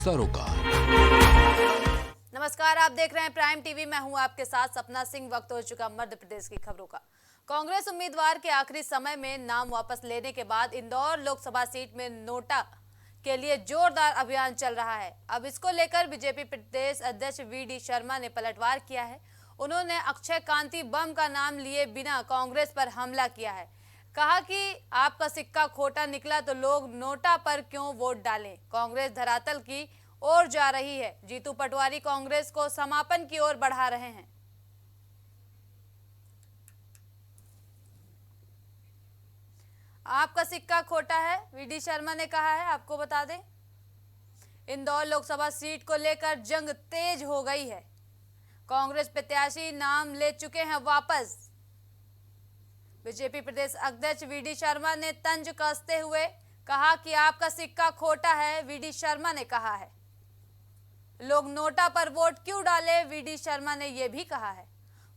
सरोकार। नमस्कार, आप देख रहे हैं प्राइम टीवी। मैं हूं आपके साथ सपना सिंह। वक्त हो चुका मध्य प्रदेश की खबरों का। कांग्रेस उम्मीदवार के आखिरी समय में नाम वापस लेने के बाद इंदौर लोकसभा सीट में नोटा के लिए जोरदार अभियान चल रहा है। अब इसको लेकर बीजेपी प्रदेश अध्यक्ष वी.डी. शर्मा ने पलटवार किया है। उन्होंने अक्षय कांति बम का नाम लिए बिना कांग्रेस पर हमला किया है। कहा कि आपका सिक्का खोटा निकला तो लोग नोटा पर क्यों वोट डालें। कांग्रेस धरातल की ओर जा रही है। जीतू पटवारी कांग्रेस को समापन की ओर बढ़ा रहे हैं। आपका सिक्का खोटा है, वी.डी. शर्मा ने कहा है। आपको बता दें, इंदौर लोकसभा सीट को लेकर जंग तेज हो गई है। कांग्रेस प्रत्याशी नाम ले चुके हैं वापस। बीजेपी प्रदेश अध्यक्ष वी.डी. शर्मा ने तंज कसते हुए कहा कि आपका सिक्का खोटा है। वी.डी. शर्मा ने कहा है लोग नोटा पर वोट क्यों डाले। वी.डी. शर्मा ने यह भी कहा है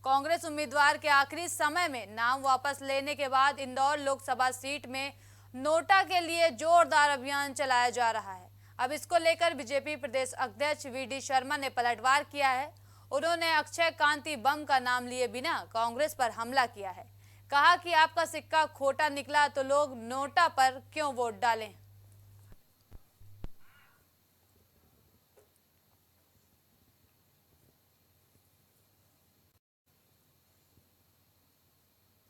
कांग्रेस उम्मीदवार के आखिरी समय में नाम वापस लेने के बाद इंदौर लोकसभा सीट में नोटा के लिए जोरदार अभियान चलाया जा रहा है। अब इसको लेकर बीजेपी प्रदेश अध्यक्ष वी.डी. शर्मा ने पलटवार किया है। उन्होंने अक्षय कांति बम का नाम लिए बिना कांग्रेस पर हमला किया है। कहा कि आपका सिक्का खोटा निकला तो लोग नोटा पर क्यों वोट डालें।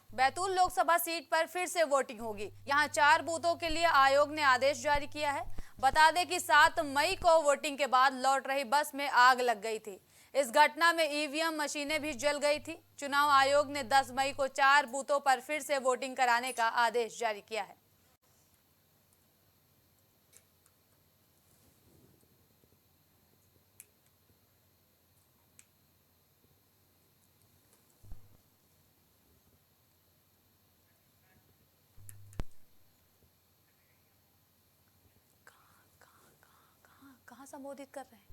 बैतूल लोकसभा सीट पर फिर से वोटिंग होगी। यहां 4 बूथों के लिए आयोग ने आदेश जारी किया है। बता दें कि 7 मई को वोटिंग के बाद लौट रही बस में आग लग गई थी। इस घटना में ईवीएम मशीनें भी जल गई थी। चुनाव आयोग ने 10 मई को 4 बूथों पर फिर से वोटिंग कराने का आदेश जारी किया है। कहां संबोधित कर रहे हैं।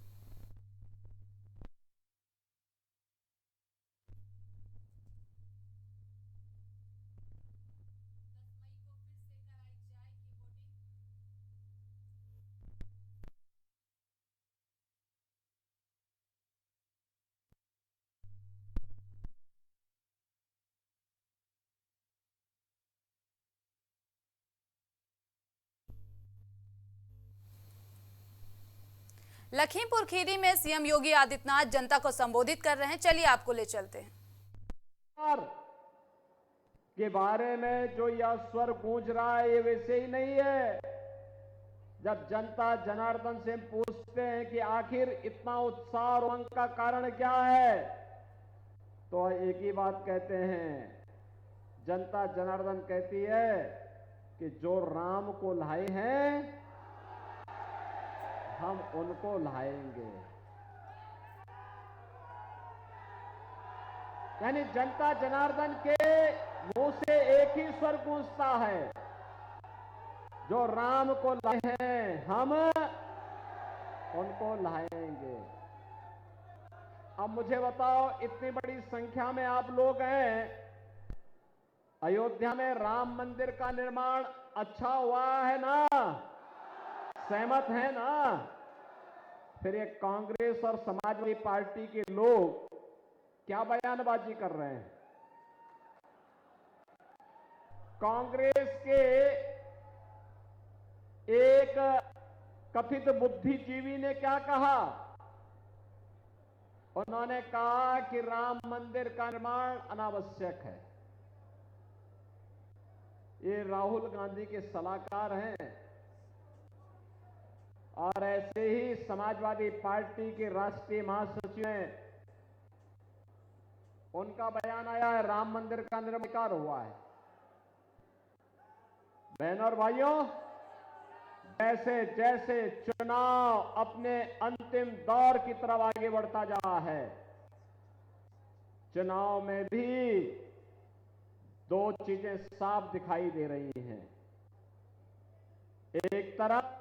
लखीमपुर खीरी में सीएम योगी आदित्यनाथ जनता को संबोधित कर रहे हैं। चलिए आपको ले चलते हैं। के बारे में जो यह स्वर गूंज रहा है ये वैसे ही नहीं है। जब जनता जनार्दन से पूछते हैं कि आखिर इतना उत्साह और उमंग का कारण क्या है, तो एक ही बात कहते हैं। जनता जनार्दन कहती है कि जो राम को लाए हैं हम उनको लाएंगे। यानी जनता जनार्दन के मुंह से एक ही स्वर गूंजता है, जो राम को लाए हैं हम उनको लाएंगे। अब मुझे बताओ, इतनी बड़ी संख्या में आप लोग हैं, अयोध्या में राम मंदिर का निर्माण अच्छा हुआ है ना? सहमत है ना? फिर ये कांग्रेस और समाजवादी पार्टी के लोग क्या बयानबाजी कर रहे हैं? कांग्रेस के एक कथित बुद्धिजीवी ने क्या कहा? उन्होंने कहा कि राम मंदिर का निर्माण अनावश्यक है। ये राहुल गांधी के सलाहकार हैं और ऐसे ही समाजवादी पार्टी के राष्ट्रीय महासचिव हैं, उनका बयान आया है राम मंदिर का निर्माण हुआ है। बहनों और भाइयों, जैसे जैसे चुनाव अपने अंतिम दौर की तरफ आगे बढ़ता जा रहा है, चुनाव में भी दो चीजें साफ दिखाई दे रही हैं। एक तरफ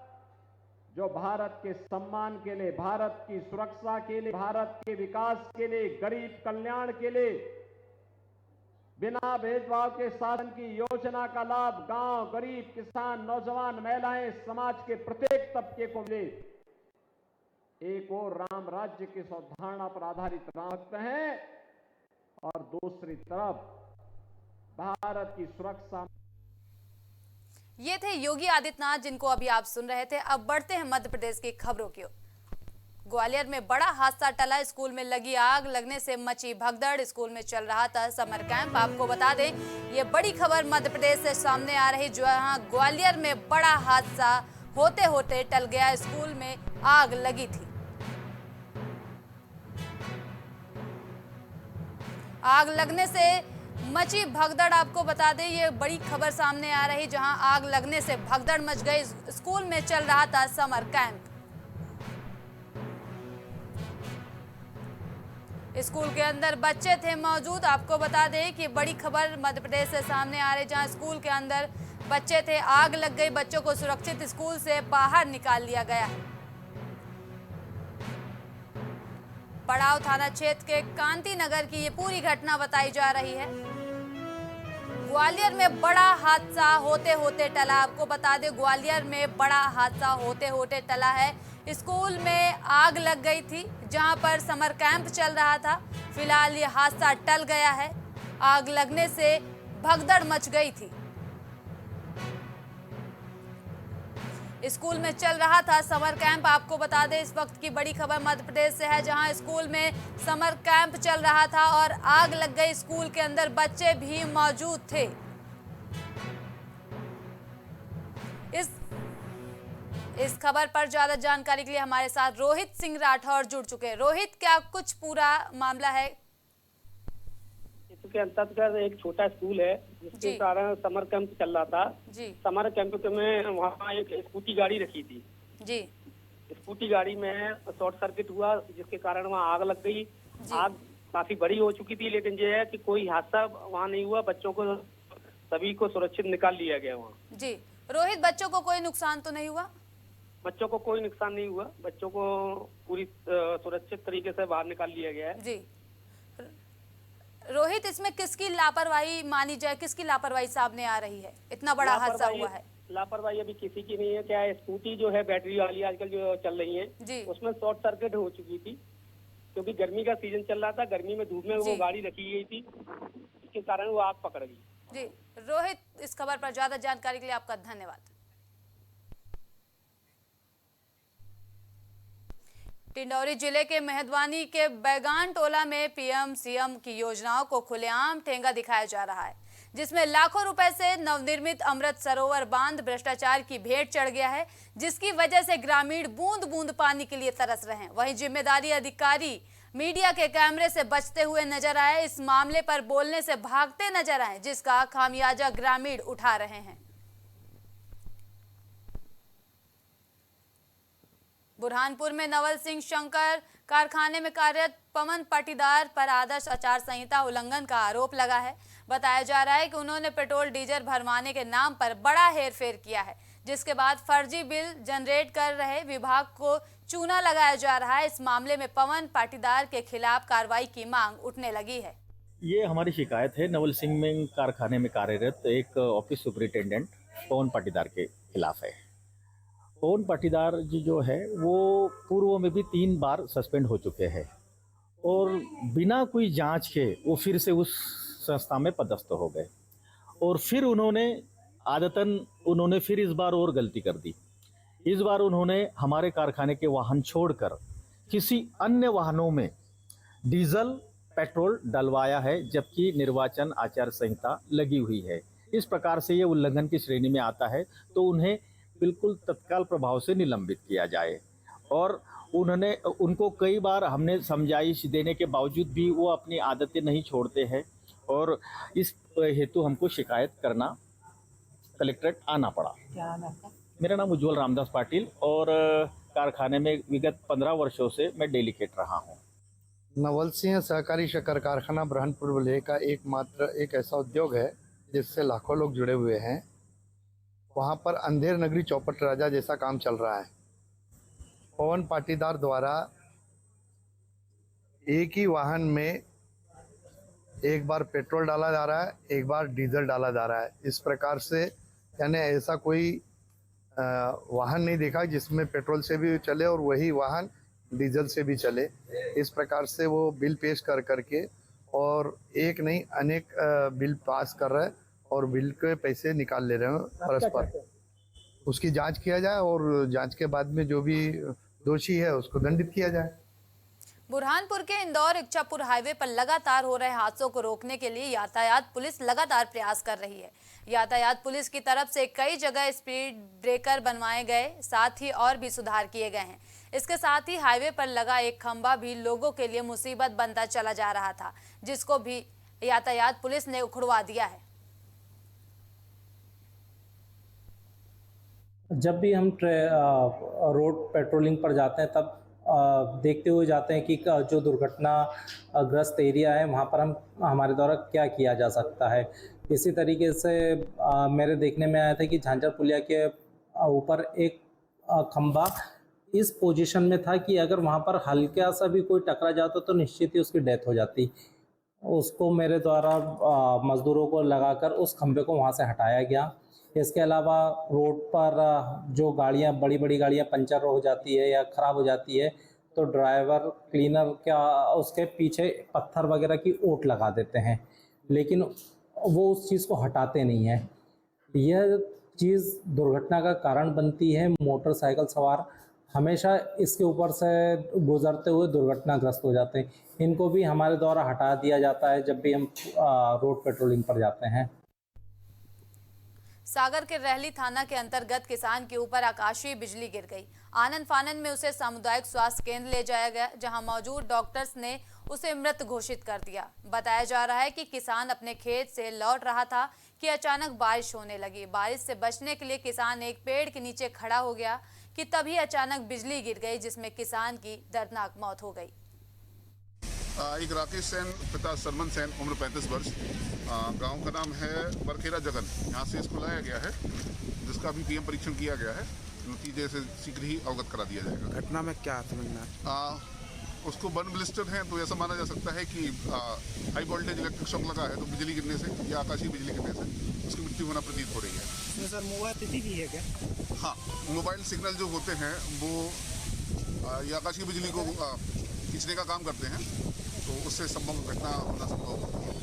जो भारत के सम्मान के लिए, भारत की सुरक्षा के लिए, भारत के विकास के लिए, गरीब कल्याण के लिए बिना भेदभाव के शासन की योजना का लाभ गांव, गरीब, किसान, नौजवान, महिलाएं, समाज के प्रत्येक तबके को मिले, एक और राम राज्य की अवधारणा पर आधारित राम भक्त हैं और दूसरी तरफ भारत की सुरक्षा। ये थे योगी आदित्यनाथ जिनको अभी आप सुन रहे थे। अब बढ़ते हैं मध्य प्रदेश की खबरों की ओर। ग्वालियर में बड़ा हादसा टला, स्कूल में लगी आग लगने से मची भगदड़। स्कूल में चल रहा था समर कैंप। आपको बता दें, ये बड़ी खबर मध्य प्रदेश से सामने आ रही, जहां ग्वालियर में बड़ा हादसा होते होते टल गया। स्कूल में आग लगी थी। आग लगने से मची भगदड़। आपको बता दें, ये बड़ी खबर सामने आ रही, जहां आग लगने से भगदड़ मच गई। स्कूल में चल रहा था समर कैंप। स्कूल के अंदर बच्चे थे मौजूद। आपको बता दें कि बड़ी खबर मध्य प्रदेश से सामने आ रही, जहां स्कूल के अंदर बच्चे थे, आग लग गई। बच्चों को सुरक्षित स्कूल से बाहर निकाल लिया गया है। पड़ाव थाना क्षेत्र के कांति नगर की ये पूरी घटना बताई जा रही है। ग्वालियर में बड़ा हादसा होते होते टला। आपको बता दें, ग्वालियर में बड़ा हादसा होते होते टला है। स्कूल में आग लग गई थी, जहां पर समर कैंप चल रहा था। फिलहाल ये हादसा टल गया है। आग लगने से भगदड़ मच गई थी। स्कूल में चल रहा था समर कैंप। आपको बता दें, इस वक्त की बड़ी खबर मध्य प्रदेश से है, जहां स्कूल में समर कैंप चल रहा था और आग लग गई। स्कूल के अंदर बच्चे भी मौजूद थे। इस खबर पर ज्यादा जानकारी के लिए हमारे साथ रोहित सिंह राठौर जुड़ चुके हैं। रोहित, क्या कुछ पूरा मामला है? इसके अंतर्गत एक छोटा स्कूल है, जिसके कारण समर कैंप चल रहा था जी। समर कैंप में वहाँ एक स्कूटी गाड़ी रखी थी जी। स्कूटी गाड़ी में शॉर्ट सर्किट हुआ, जिसके कारण वहाँ आग लग गई। आग काफी बड़ी हो चुकी थी, लेकिन ये है कि कोई हादसा वहाँ नहीं हुआ। बच्चों को सभी को सुरक्षित निकाल लिया गया वहाँ। जी रोहित, बच्चों को कोई नुकसान तो नहीं हुआ? बच्चों को कोई नुकसान नहीं हुआ। बच्चों को पूरी सुरक्षित तरीके से बाहर निकाल लिया गया है। जी रोहित, इसमें किसकी लापरवाही मानी जाए, किसकी लापरवाही सामने आ रही है? इतना बड़ा हादसा हुआ है। लापरवाही अभी किसी की नहीं है। क्या है, स्कूटी जो है बैटरी वाली आजकल जो चल रही है, उसमें शॉर्ट सर्किट हो चुकी थी, क्योंकि गर्मी का सीजन चल रहा था। गर्मी में धूप में वो गाड़ी रखी गई थी, इसके कारण वो आग पकड़ गई। जी रोहित, इस खबर पर ज्यादा जानकारी के लिए आपका धन्यवाद। डिंडौरी जिले के मेहदवानी के बैगान टोला में पीएम सीएम की योजनाओं को खुलेआम ठेंगा दिखाया जा रहा है, जिसमें लाखों रुपए से नवनिर्मित अमृत सरोवर बांध भ्रष्टाचार की भेंट चढ़ गया है, जिसकी वजह से ग्रामीण बूंद बूंद पानी के लिए तरस रहे हैं। वहीं जिम्मेदारी अधिकारी मीडिया के कैमरे से बचते हुए नजर आए, इस मामले पर बोलने से भागते नजर आए, जिसका खामियाजा ग्रामीण उठा रहे हैं। बुरहानपुर में नवल सिंह शंकर कारखाने में कार्यरत पवन पाटीदार पर आदर्श आचार संहिता उल्लंघन का आरोप लगा है। बताया जा रहा है कि उन्होंने पेट्रोल डीजल भरवाने के नाम पर बड़ा हेरफेर किया है, जिसके बाद फर्जी बिल जनरेट कर रहे विभाग को चूना लगाया जा रहा है। इस मामले में पवन पाटीदार के खिलाफ कार्रवाई की मांग उठने लगी है। ये हमारी शिकायत है नवल सिंह में कारखाने में कार्यरत एक ऑफिस सुपरिटेंडेंट पवन पाटीदार के खिलाफ है। पवन पाटीदार जी जो है वो पूर्व में भी 3 बार सस्पेंड हो चुके हैं और बिना कोई जांच के वो फिर से उस संस्था में पदस्थ हो गए और फिर उन्होंने फिर इस बार और गलती कर दी। इस बार उन्होंने हमारे कारखाने के वाहन छोड़कर किसी अन्य वाहनों में डीजल पेट्रोल डलवाया है, जबकि निर्वाचन आचार संहिता लगी हुई है। इस प्रकार से ये उल्लंघन की श्रेणी में आता है, तो उन्हें बिल्कुल तत्काल प्रभाव से निलंबित किया जाए। और उनको कई बार हमने समझाइश देने के बावजूद भी वो अपनी आदतें नहीं छोड़ते हैं और इस हेतु हमको शिकायत करना कलेक्ट्रेट आना पड़ा। क्या नाम है? मेरा नाम उज्जवल रामदास पाटिल और कारखाने में विगत 15 वर्षों से मैं डेलीगेट रहा हूँ। नवल सिंह सहकारी शक्कर कारखाना बुरहानपुर जिले का एक ऐसा उद्योग है जिससे लाखों लोग जुड़े हुए हैं। वहाँ पर अंधेर नगरी चौपट राजा जैसा काम चल रहा है। पवन पाटीदार द्वारा एक ही वाहन में एक बार पेट्रोल डाला जा रहा है, एक बार डीजल डाला जा रहा है। इस प्रकार से यानी ऐसा कोई वाहन नहीं देखा जिसमें पेट्रोल से भी चले और वही वाहन डीजल से भी चले, इस प्रकार से वो बिल पेश कर करके और एक नहीं अनेक बिल पास कर रहे हैं और बिल के पैसे निकाल ले रहे हैं परस्पर। उसकी जांच किया जाए और जांच के बाद में जो भी दोषी है उसको दंडित किया जाए। बुरहानपुर के इंदौर इच्छापुर हाईवे पर लगातार हो रहे हादसों को रोकने के लिए यातायात पुलिस लगातार प्रयास कर रही है। यातायात पुलिस की तरफ से कई जगह स्पीड ब्रेकर बनवाए गए, साथ ही और भी सुधार किए गए हैं। इसके साथ ही हाईवे पर लगा एक खंभा भी लोगों के लिए मुसीबत बनता चला जा रहा था, जिसको भी यातायात पुलिस ने उखड़वा दिया है। जब भी हम रोड पेट्रोलिंग पर जाते हैं तब देखते हुए जाते हैं कि जो दुर्घटना ग्रस्त एरिया है वहाँ पर हम हमारे द्वारा क्या किया जा सकता है। इसी तरीके से मेरे देखने में आया था कि झांझर पुलिया के ऊपर एक खंभा इस पोजीशन में था कि अगर वहाँ पर हल्का सा भी कोई टकरा जाता तो निश्चित ही उसकी डेथ हो जाती। उसको मेरे द्वारा मजदूरों को लगाकर उस खंभे को वहाँ से हटाया गया। इसके अलावा रोड पर जो गाड़ियाँ बड़ी बड़ी गाड़ियाँ पंचर हो जाती है या ख़राब हो जाती है तो ड्राइवर क्लीनर क्या उसके पीछे पत्थर वगैरह की ओट लगा देते हैं, लेकिन वो उस चीज़ को हटाते नहीं हैं। यह चीज़ दुर्घटना का कारण बनती है। मोटरसाइकिल सवार हमेशा इसके ऊपर से गुजरते हुए दुर्घटनाग्रस्त हो जाते हैं। इनको भी हमारे द्वारा हटा दिया जाता है जब भी हम रोड पेट्रोलिंग पर जाते हैं। सागर के रहली थाना के अंतर्गत किसान के ऊपर आकाशीय बिजली गिर गई। आनन फानन में उसे सामुदायिक स्वास्थ्य केंद्र ले जाया गया, जहां मौजूद डॉक्टर्स ने उसे मृत घोषित कर दिया। बताया जा रहा है कि किसान अपने खेत से लौट रहा था कि अचानक बारिश होने लगी। बारिश से बचने के लिए किसान एक पेड़ के नीचे खड़ा हो गया कि तभी अचानक बिजली गिर गई, जिसमें किसान की दर्दनाक मौत हो गई। एक राकेश सेन पिता सरमन सेन उम्र 35 वर्ष, गांव का नाम है बरखेरा जगन। यहाँ से इसको लाया गया है, जिसका भी पीएम परीक्षण किया गया है। नतीजे से शीघ्र ही अवगत करा दिया जाएगा। घटना में क्या समझना? उसको बर्न ब्लिस्टर है, तो ऐसा माना जा सकता है कि हाई वोल्टेज इलेक्ट्रिक शॉक लगा है, तो बिजली गिरने से या आकाशीय बिजली गिरने से उसकी मृत्यु होना प्रतीत हो रही है। इसमें सर मोबाइल तिथि भी है क्या? हाँ, मोबाइल सिग्नल जो होते हैं वो ये आकाशीय बिजली को खींचने का काम करते हैं, तो उससे संभव घटना होना संभव है।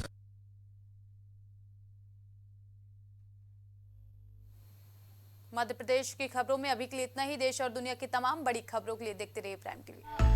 मध्य प्रदेश की खबरों में अभी के लिए इतना ही। देश और दुनिया की तमाम बड़ी खबरों के लिए देखते रहिए प्राइम टीवी।